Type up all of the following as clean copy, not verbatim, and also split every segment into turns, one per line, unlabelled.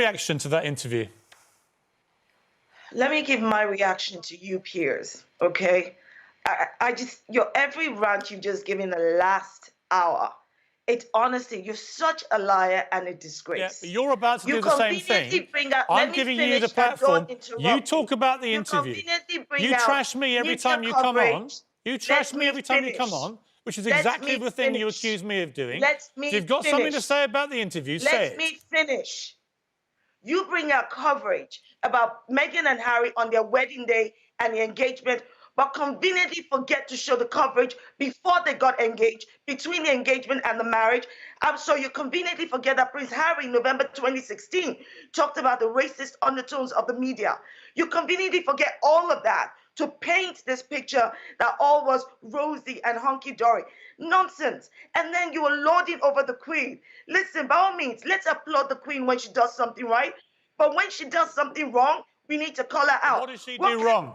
reaction to that interview?
Let me give my reaction to you, Piers, okay? Your every rant you've just given the last hour, it honestly, you're such a liar and a disgrace.
Yeah, but you're about to do the same thing. I'm giving you the platform. You talk about the interview. You trash me every time you come on. You trash me every time you come on, which is exactly the thing you accuse me of doing. If you've got something to say about the interview, say it.
Let me finish. You bring out coverage about Meghan and Harry on their wedding day and the engagement, but conveniently forget to show the coverage before they got engaged, between the engagement and the marriage. So you conveniently forget that Prince Harry, in November 2016, talked about the racist undertones of the media. You conveniently forget all of that to paint this picture that all was rosy and hunky-dory. Nonsense. And then you are lording over the Queen. Listen, by all means, let's applaud the Queen when she does something right. But when she does something wrong, we need to call her out.
What does she do wrong?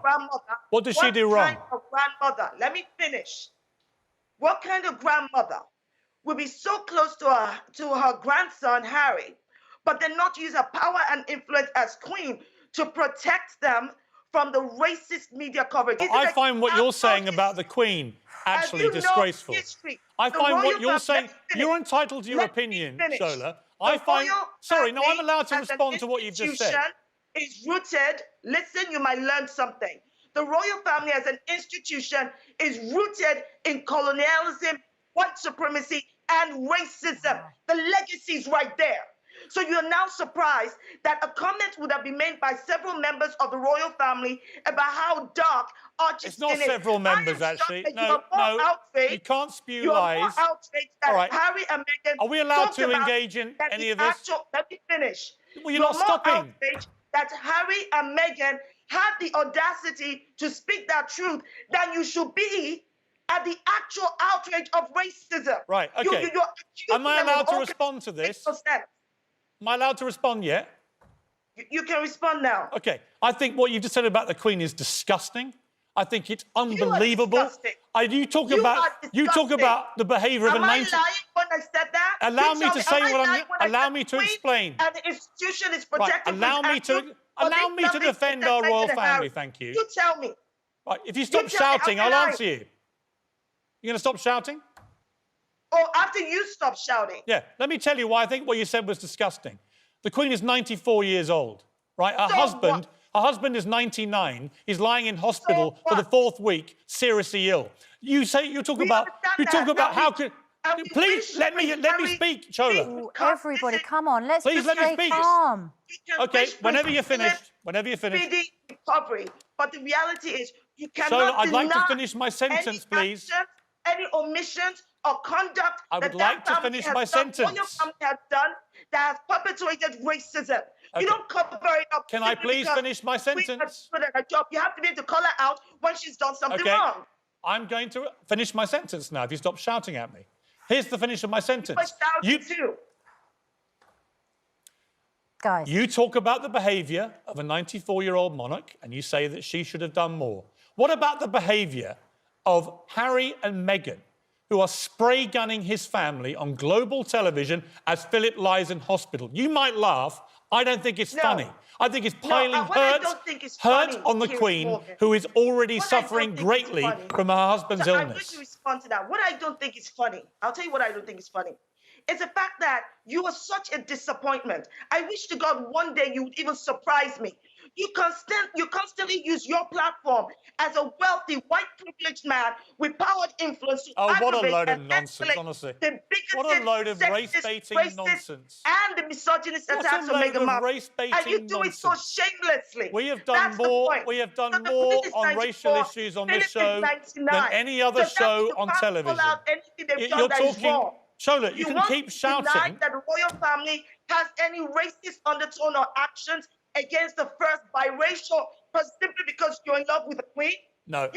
What does she do wrong?
What kind of grandmother? Let me finish. What kind of grandmother will be so close to her grandson, Harry, but then not use her power and influence as Queen to protect them from the racist media coverage?
I find what you're saying about the Queen actually disgraceful. I find what you're saying... You're entitled to your opinion, Shola. Sorry, no, I'm allowed to respond to what you've just said.
Is rooted, listen, you might learn something. The royal family as an institution is rooted in colonialism, white supremacy, and racism. The legacy is right there. So you're now surprised that a comment would have been made by several members of the royal family about how dark Archie's skin is.
It's not several members, actually. No, you can't spew lies.
More outraged that Harry and Meghan.
Are we allowed to engage in any of this?
Let me finish.
Well, you're not stopping.
That Harry and Meghan had the audacity to speak that truth, then you should be at the actual outrage of racism.
Right, okay. Am I allowed to respond to this? Am I allowed to respond yet?
You can respond now.
Okay. I think what you just said about the Queen is disgusting. I think it's unbelievable. You talk about the behaviour of a 19...
Am I lying when I said that?
Allow me to say what I'm... Allow me to explain.
And the institution is protecting...
Allow me to defend our royal family, thank you.
You tell me.
Right, if you stop shouting, I'll answer you. You going to stop shouting?
Or after you stop shouting.
Yeah, let me tell you why I think what you said was disgusting. The Queen is 94 years old, right? Her husband is 99. He's lying in hospital for the 4th week, seriously ill. You talk about how could... Please let me speak, Shola.
Everybody, come on, let's just stay calm.
Okay, whenever you're finished.
Recovery, but the reality is you cannot
Shola, I'd like to finish my sentence, please.
Any omissions or conduct
I would like to finish my sentence.
What your family has done that has perpetuated racism. Okay. You don't cover it up.
Can I please finish my sentence?
You have to be able to call her out when she's done something wrong.
I'm going to finish my sentence now if you stop shouting at me. Here's the finish of my sentence.
Guys.
You talk about the behaviour of a 94-year-old monarch and you say that she should have done more. What about the behaviour of Harry and Meghan, who are spray-gunning his family on global television as Philip lies in hospital? You might laugh. I don't think it's funny. I think it's piling hurt on the Queen, who is already suffering greatly from her husband's illness.
I'm going to respond to that. What I don't think is funny, I'll tell you what I don't think is funny. It's the fact that you are such a disappointment. I wish to God one day you would even surprise me. You constantly use your platform as a wealthy, white privileged man with powered influence to
what a load of nonsense, honestly. What a load of race-baiting nonsense.
And the misogynist attacks on Meghan Markle. And you do it so shamelessly.
We have done more on racial issues on this show than any other show on television. You're talking... Shola, you can keep shouting.
That the royal family has any racist undertone or actions against the first biracial person simply because you're in love with the Queen?
No,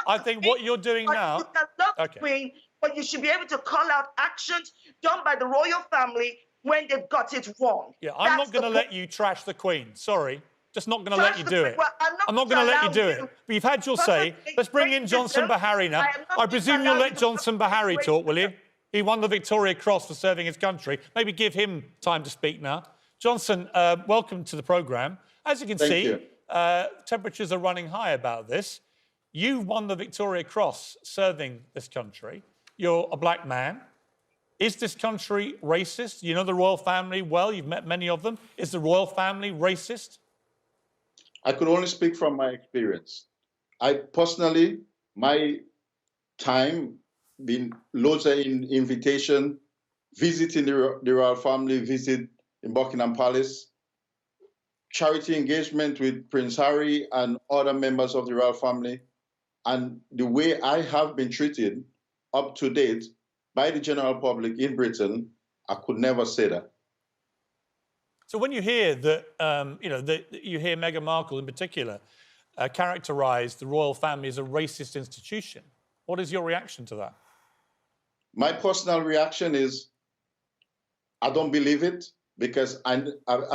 I think what you're doing now...
You can love the Queen, but you should be able to call out actions done by the royal family when they've got it wrong.
Yeah, I'm not going to let you trash the Queen. Sorry. Just not going to let you do it. I'm not going to let you do it. But you've had your say. Let's bring in Johnson Bahari now. I presume you'll let Johnson Bahari talk, will you? He won the Victoria Cross for serving his country. Maybe give him time to speak now. Johnson, welcome to the programme. As you can see, temperatures are running high about this. You won the Victoria Cross serving this country. You're a black man. Is this country racist? You know the royal family well. You've met many of them. Is the royal family racist?
I could only speak from my experience. I personally, my time, been loads of invitation, visiting the royal family, visit in Buckingham Palace, charity engagement with Prince Harry and other members of the royal family. And the way I have been treated up to date by the general public in Britain, I could never say that.
So when you hear that, you hear Meghan Markle in particular characterise the royal family as a racist institution, what is your reaction to that?
My personal reaction is, I don't believe it because I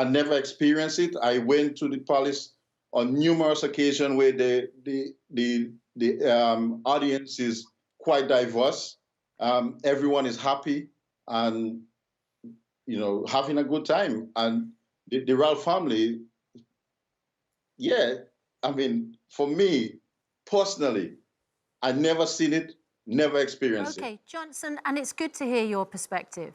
never experienced it. I went to the palace on numerous occasions where the audience is quite diverse. Everyone is happy and having a good time. And the royal family, I mean, for me personally, I never seen it, never experienced it.
Okay, Johnson, and it's good to hear your perspective.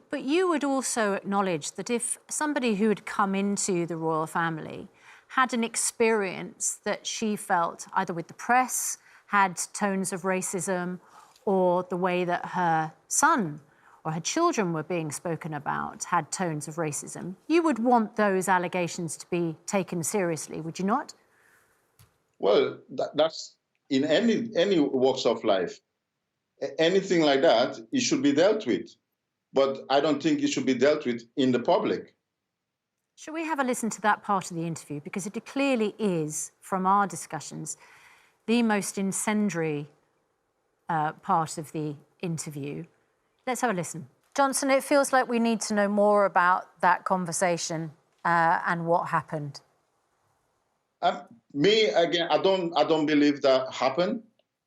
But you would also acknowledge that if somebody who had come into the royal family had an experience that she felt either with the press, had tones of racism, or the way that her son or her children were being spoken about had tones of racism, you would want those allegations to be taken seriously, would you not?
Well, that's in any walks of life. Anything like that, it should be dealt with. But I don't think it should be dealt with in the public.
Shall we have a listen to that part of the interview? Because it clearly is, from our discussions, the most incendiary part of the interview. Let's have a listen. Johnson, it feels like we need to know more about that conversation and what happened.
Me, again, I don't believe that happened.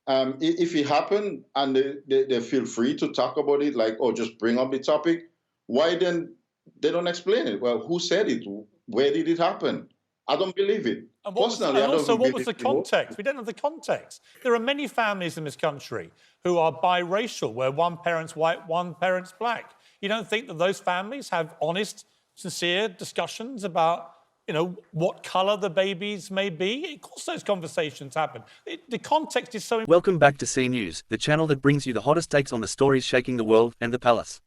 If it happened and they feel free to talk about it, like, or just bring up the topic, why then they don't explain it? Well, who said it? Where did it happen? I don't believe it.
And what was the context? We don't have the context. There are many families in this country who are biracial, where one parent's white, one parent's black. You don't think that those families have honest, sincere discussions about, what colour the babies may be? Of course those conversations happen. The context is so important.
Welcome back to C News, the channel that brings you the hottest takes on the stories shaking the world and the palace.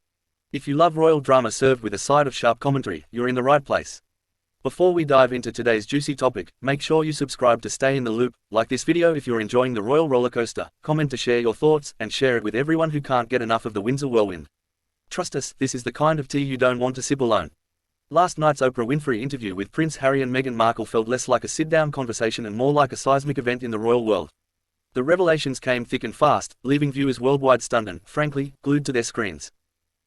If you love royal drama served with a side of sharp commentary, you're in the right place. Before we dive into today's juicy topic, make sure you subscribe to stay in the loop, like this video if you're enjoying the royal rollercoaster, comment to share your thoughts, and share it with everyone who can't get enough of the Windsor whirlwind. Trust us, this is the kind of tea you don't want to sip alone. Last night's Oprah Winfrey interview with Prince Harry and Meghan Markle felt less like a sit-down conversation and more like a seismic event in the royal world. The revelations came thick and fast, leaving viewers worldwide stunned and, frankly, glued to their screens.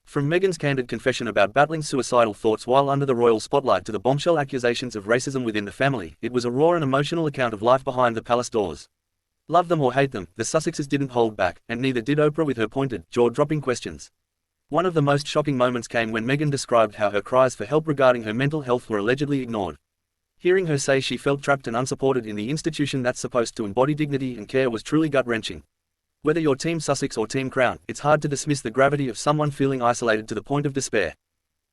From Meghan's candid confession about battling suicidal thoughts while under the royal spotlight to the bombshell accusations of racism within the family, it was a raw and emotional account of life behind the palace doors. Love them or hate them, the Sussexes didn't hold back, and neither did Oprah with her pointed, jaw-dropping questions. One of the most shocking moments came when Meghan described how her cries for help regarding her mental health were allegedly ignored. Hearing her say she felt trapped and unsupported in the institution that's supposed to embody dignity and care was truly gut-wrenching. Whether you're Team Sussex or Team Crown, it's hard to dismiss the gravity of someone feeling isolated to the point of despair.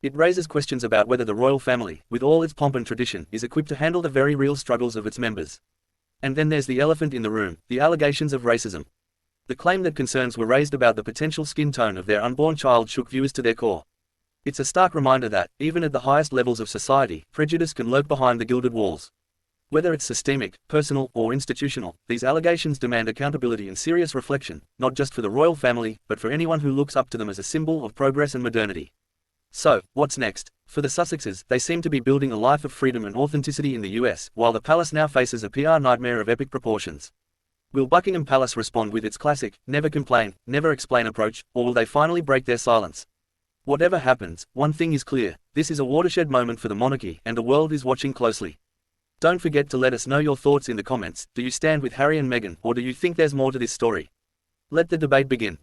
It raises questions about whether the royal family, with all its pomp and tradition, is equipped to handle the very real struggles of its members. And then there's the elephant in the room, the allegations of racism. The claim that concerns were raised about the potential skin tone of their unborn child shook viewers to their core. It's a stark reminder that, even at the highest levels of society, prejudice can lurk behind the gilded walls. Whether it's systemic, personal, or institutional, these allegations demand accountability and serious reflection, not just for the royal family, but for anyone who looks up to them as a symbol of progress and modernity. So, what's next? For the Sussexes, they seem to be building a life of freedom and authenticity in the US, while the palace now faces a PR nightmare of epic proportions. Will Buckingham Palace respond with its classic, never complain, never explain approach, or will they finally break their silence? Whatever happens, one thing is clear, this is a watershed moment for the monarchy, and the world is watching closely. Don't forget to let us know your thoughts in the comments. Do you stand with Harry and Meghan, or do you think there's more to this story? Let the debate begin.